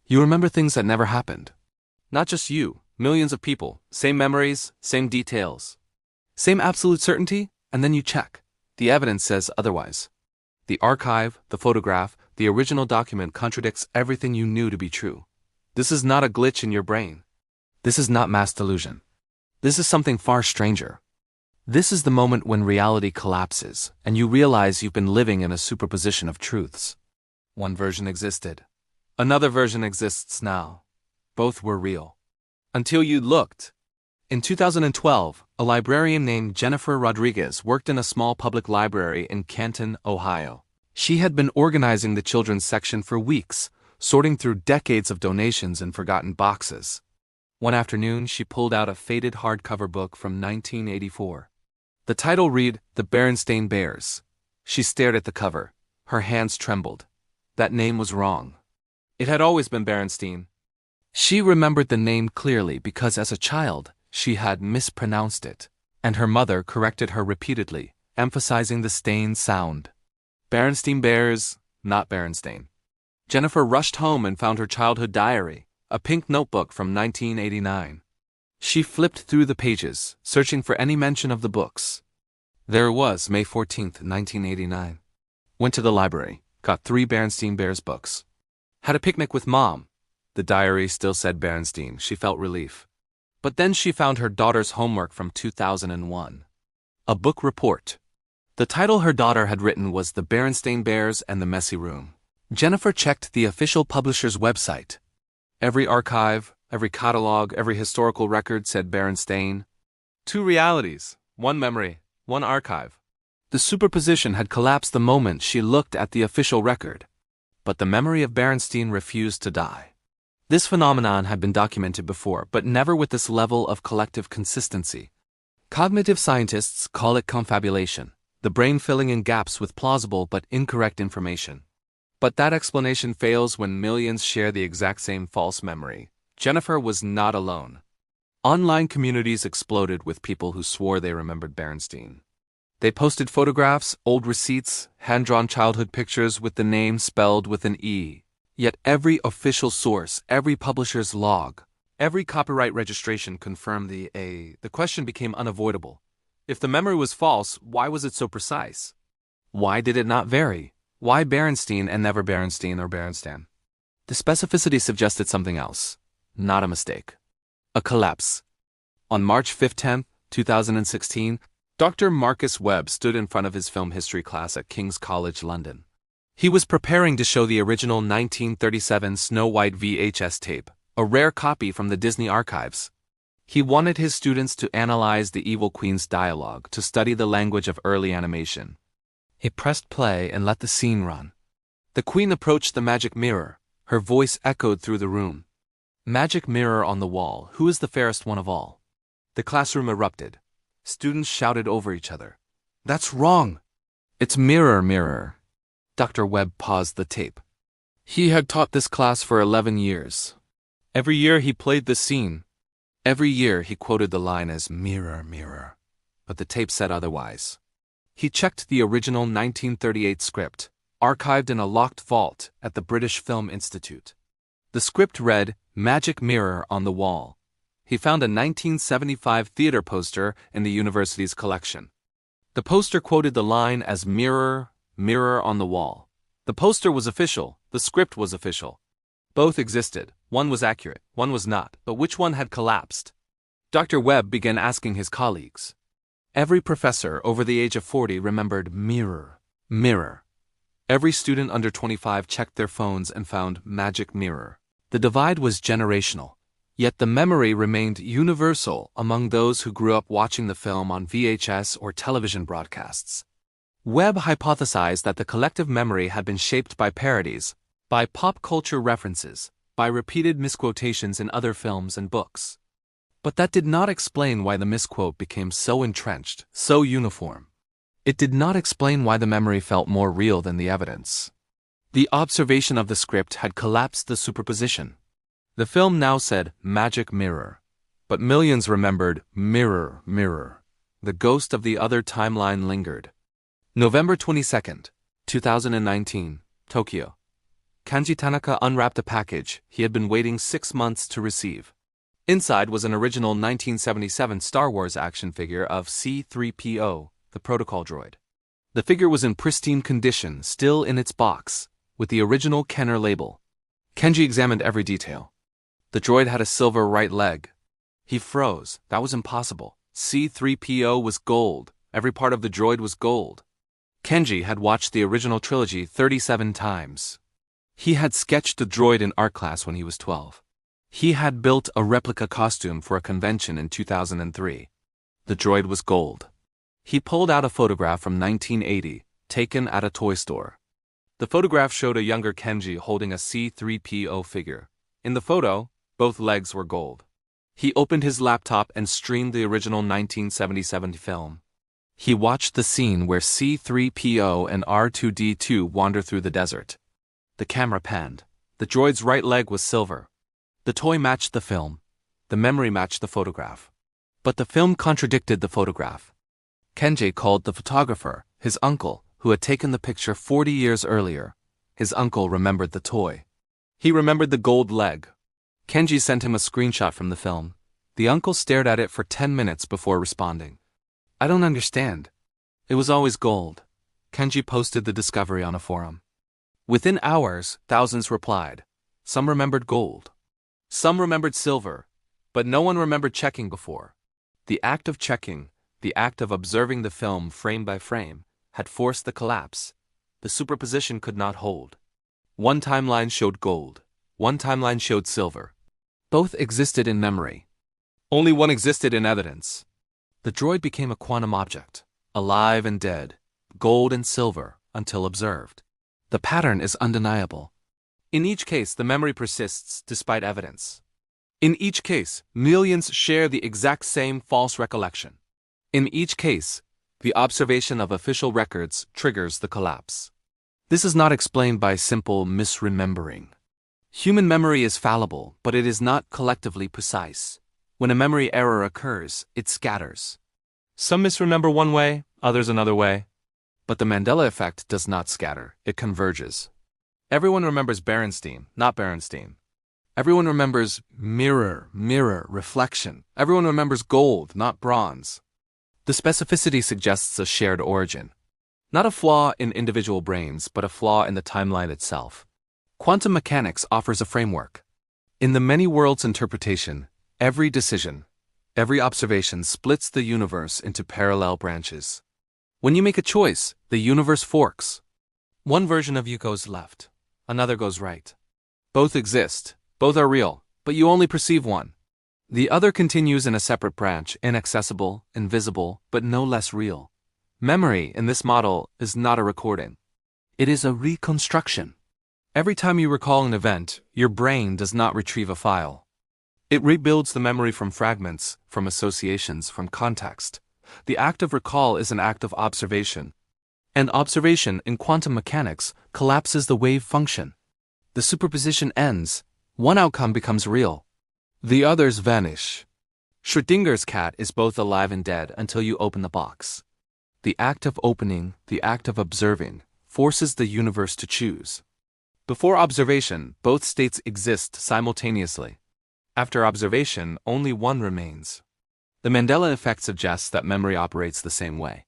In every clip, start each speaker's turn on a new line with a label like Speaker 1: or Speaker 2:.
Speaker 1: You remember things that never happened. Not just you, millions of people, same memories, same details. Same absolute certainty, and then you check. The evidence says otherwise. The archive, the photograph, the original document contradicts everything you knew to be true. This is not a glitch in your brain. This is not mass delusion. This is something far stranger. This is the moment when reality collapses, and you realize you've been living in a superposition of truths. One version existed. Another version exists now. Both were real. Until you looked. In 2012, a librarian named Jennifer Rodriguez worked in a small public library in Canton, Ohio. She had been organizing the children's section for weeks, sorting through decades of donations in forgotten boxes. One afternoon, she pulled out a faded hardcover book from 1984. The title read, "The Berenstain Bears." She stared at the cover. Her hands trembled. That name was wrong. It had always been Berenstein. She remembered the name clearly because as a child, she had mispronounced it, and her mother corrected her repeatedly, emphasizing the stain sound. Berenstain Bears, not Berenstain. Jennifer rushed home and found her childhood diary, a pink notebook from 1989. She flipped through the pages, searching for any mention of the books. There it was, May 14th, 1989. Went to the library, got 3 Berenstain Bears books. Had a picnic with Mom. The diary still said Berenstein. She felt relief. But then she found her daughter's homework from 2001. A book report. The title her daughter had written was The Berenstain Bears and the Messy Room. Jennifer checked the official publisher's website. Every archive, every catalog, every historical record said Berenstein. 2 realities, 1 memory, 1 archive. The superposition had collapsed the moment she looked at the official record. But the memory of Berenstein refused to die. This phenomenon had been documented before, but never with this level of collective consistency. Cognitive scientists call it confabulation, the brain filling in gaps with plausible but incorrect information. But that explanation fails when millions share the exact same false memory. Jennifer was not alone. Online communities exploded with people who swore they remembered Berenstein. They posted photographs, old receipts, hand-drawn childhood pictures with the name spelled with an E. Yet every official source, every publisher's log, every copyright registration confirmed the A. The question became unavoidable. If the memory was false, why was it so precise? Why did it not vary? Why Berenstein and never Berenstein or Berenstain? The specificity suggested something else. Not a mistake. A collapse. On March 5, 2016, Dr. Marcus Webb stood in front of his film history class at King's College, London. He was preparing to show the original 1937 Snow White VHS tape, a rare copy from the Disney archives. He wanted his students to analyze the evil queen's dialogue, to study the language of early animation. He pressed play and let the scene run. The queen approached the magic mirror. Her voice echoed through the room. Magic mirror on the wall, who is the fairest one of all? The classroom erupted. Students shouted over each other. That's wrong! It's mirror, mirror. Dr. Webb paused the tape. He had taught this class for 11 years. Every year he played the scene. Every year he quoted the line as mirror, mirror. But the tape said otherwise. He checked the original 1938 script, archived in a locked vault at the British Film Institute. The script read, Magic Mirror on the Wall. He found a 1975 theater poster in the university's collection. The poster quoted the line as mirror, mirror on the wall. The poster was official, the script was official. Both existed, one was accurate, one was not, but which one had collapsed? Dr. Webb began asking his colleagues. Every professor over the age of 40 remembered mirror, mirror. Every student under 25 checked their phones and found magic mirror. The divide was generational, yet the memory remained universal among those who grew up watching the film on VHS or television broadcasts. Webb hypothesized that the collective memory had been shaped by parodies, by pop culture references, by repeated misquotations in other films and books. But that did not explain why the misquote became so entrenched, so uniform. It did not explain why the memory felt more real than the evidence. The observation of the script had collapsed the superposition. The film now said magic mirror, but millions remembered mirror, mirror. The ghost of the other timeline lingered. November 22, 2019, Tokyo. Kanji Tanaka unwrapped a package he had been waiting 6 months to receive. Inside was an original 1977 Star Wars action figure of C-3PO, the protocol droid. The figure was in pristine condition, still in its box, with the original Kenner label. Kenji examined every detail. The droid had a silver right leg. He froze. That was impossible. C-3PO was gold. Every part of the droid was gold. Kenji had watched the original trilogy 37 times. He had sketched the droid in art class when he was 12. He had built a replica costume for a convention in 2003. The droid was gold. He pulled out a photograph from 1980, taken at a toy store. The photograph showed a younger Kenji holding a C-3PO figure. In the photo, both legs were gold. He opened his laptop and streamed the original 1977 film. He watched the scene where C-3PO and R2-D2 wander through the desert. The camera panned. The droid's right leg was silver. The toy matched the film. The memory matched the photograph. But the film contradicted the photograph. Kenji called the photographer, his uncle, who had taken the picture 40 years earlier. His uncle remembered the toy. He remembered the gold leg. Kenji sent him a screenshot from the film. The uncle stared at it for 10 minutes before responding. I don't understand. It was always gold. Kenji posted the discovery on a forum. Within hours, thousands replied. Some remembered gold. Some remembered silver. But no one remembered checking before. The act of checking, the act of observing the film frame by frame, had forced the collapse. The superposition could not hold. One timeline showed gold. One timeline showed silver. Both existed in memory. Only one existed in evidence. The droid became a quantum object, alive and dead, gold and silver, until observed. The pattern is undeniable. In each case, the memory persists despite evidence. In each case, millions share the exact same false recollection. In each case, the observation of official records triggers the collapse. This is not explained by simple misremembering. Human memory is fallible, but it is not collectively precise. When a memory error occurs, it scatters. Some misremember one way, others another way. But the Mandela effect does not scatter, it converges. Everyone remembers Berenstein, not Berenstein. Everyone remembers mirror, reflection. Everyone remembers gold, not bronze. The specificity suggests a shared origin. Not a flaw in individual brains, but a flaw in the timeline itself. Quantum mechanics offers a framework. In the many worlds interpretation, every decision, every observation splits the universe into parallel branches. When you make a choice, the universe forks. One version of you goes left, another goes right. Both exist, both are real, but you only perceive one. The other continues in a separate branch, inaccessible, invisible, but no less real. Memory, in this model, is not a recording. It is a reconstruction. Every time you recall an event, your brain does not retrieve a file. It rebuilds the memory from fragments, from associations, from context. The act of recall is an act of observation. And observation, in quantum mechanics, collapses the wave function. The superposition ends. One outcome becomes real. The others vanish. Schrödinger's cat is both alive and dead until you open the box. The act of opening, the act of observing, forces the universe to choose. Before observation, both states exist simultaneously. After observation, only one remains. The Mandela effect suggests that memory operates the same way.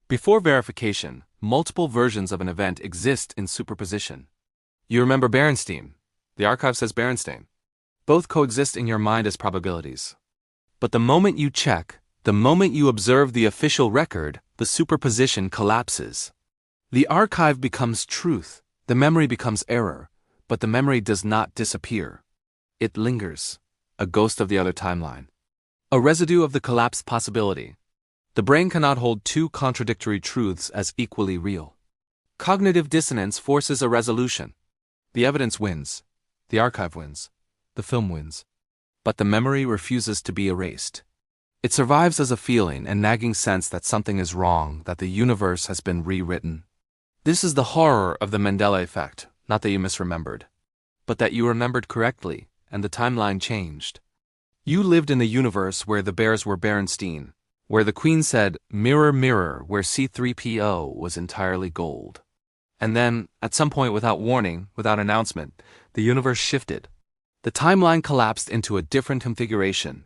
Speaker 1: Before verification, multiple versions of an event exist in superposition. You remember Berenstein. The archive says Berenstain. Both coexist in your mind as probabilities. But the moment you check, the moment you observe the official record, the superposition collapses. The archive becomes truth. The memory becomes error, but the memory does not disappear. It lingers, a ghost of the other timeline. A residue of the collapsed possibility. The brain cannot hold two contradictory truths as equally real. Cognitive dissonance forces a resolution. The evidence wins. The archive wins. The film wins. But the memory refuses to be erased. It survives as a feeling and nagging sense that something is wrong, that the universe has been rewritten. This is the horror of the Mandela effect, not that you misremembered, but that you remembered correctly, and the timeline changed. You lived in a universe where the bears were Berenstein, where the queen said, "Mirror, mirror," where C-3PO was entirely gold. And then, at some point without warning, without announcement, the universe shifted. The timeline collapsed into a different configuration.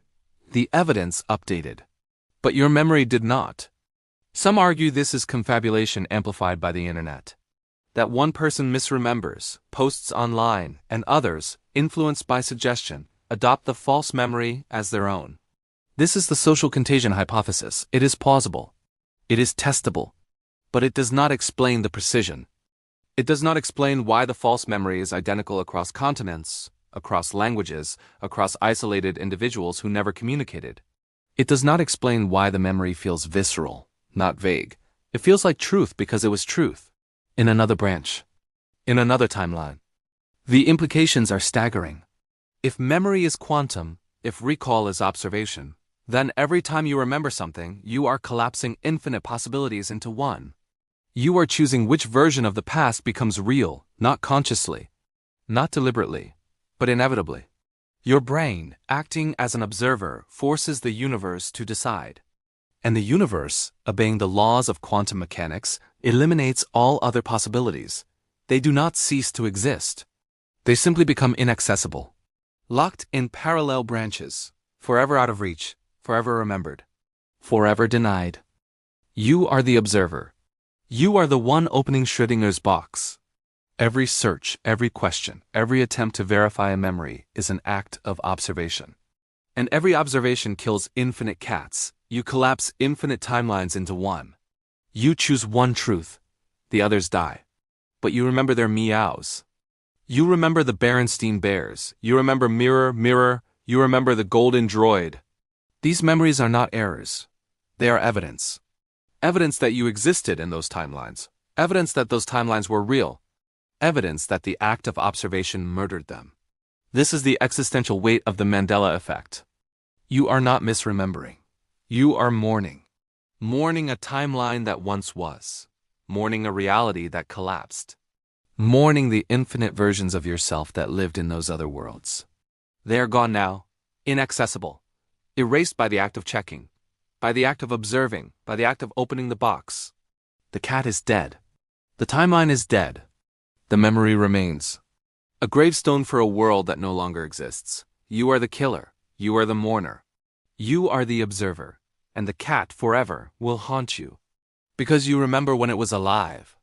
Speaker 1: The evidence updated. But your memory did not. Some argue this is confabulation amplified by the internet. That one person misremembers, posts online, and others, influenced by suggestion, adopt the false memory as their own. This is the social contagion hypothesis. It is plausible. It is testable. But it does not explain the precision. It does not explain why the false memory is identical across continents, across languages, across isolated individuals who never communicated. It does not explain why the memory feels visceral, not vague. It feels like truth because it was truth. In another branch. In another timeline. The implications are staggering. If memory is quantum, if recall is observation, then every time you remember something, you are collapsing infinite possibilities into one. You are choosing which version of the past becomes real, not consciously, not deliberately, but inevitably. Your brain, acting as an observer, forces the universe to decide. And the universe, obeying the laws of quantum mechanics, eliminates all other possibilities. They do not cease to exist. They simply become inaccessible. Locked in parallel branches, forever out of reach, forever remembered, forever denied. You are the observer. You are the one opening Schrödinger's box. Every search, every question, every attempt to verify a memory is an act of observation. And every observation kills infinite cats. You collapse infinite timelines into one. You choose one truth. The others die. But you remember their meows. You remember the Berenstain Bears. You remember Mirror, Mirror. You remember the Golden Droid. These memories are not errors. They are evidence. Evidence that you existed in those timelines. Evidence that those timelines were real. Evidence that the act of observation murdered them. This is the existential weight of the Mandela Effect. You are not misremembering. You are mourning. Mourning a timeline that once was. Mourning a reality that collapsed. Mourning the infinite versions of yourself that lived in those other worlds. They are gone now, inaccessible, erased by the act of checking, by the act of observing, by the act of opening the box. The cat is dead. The timeline is dead. The memory remains. A gravestone for a world that no longer exists. You are the killer. You are the mourner. You are the observer. And the cat forever will haunt you. Because you remember when it was alive.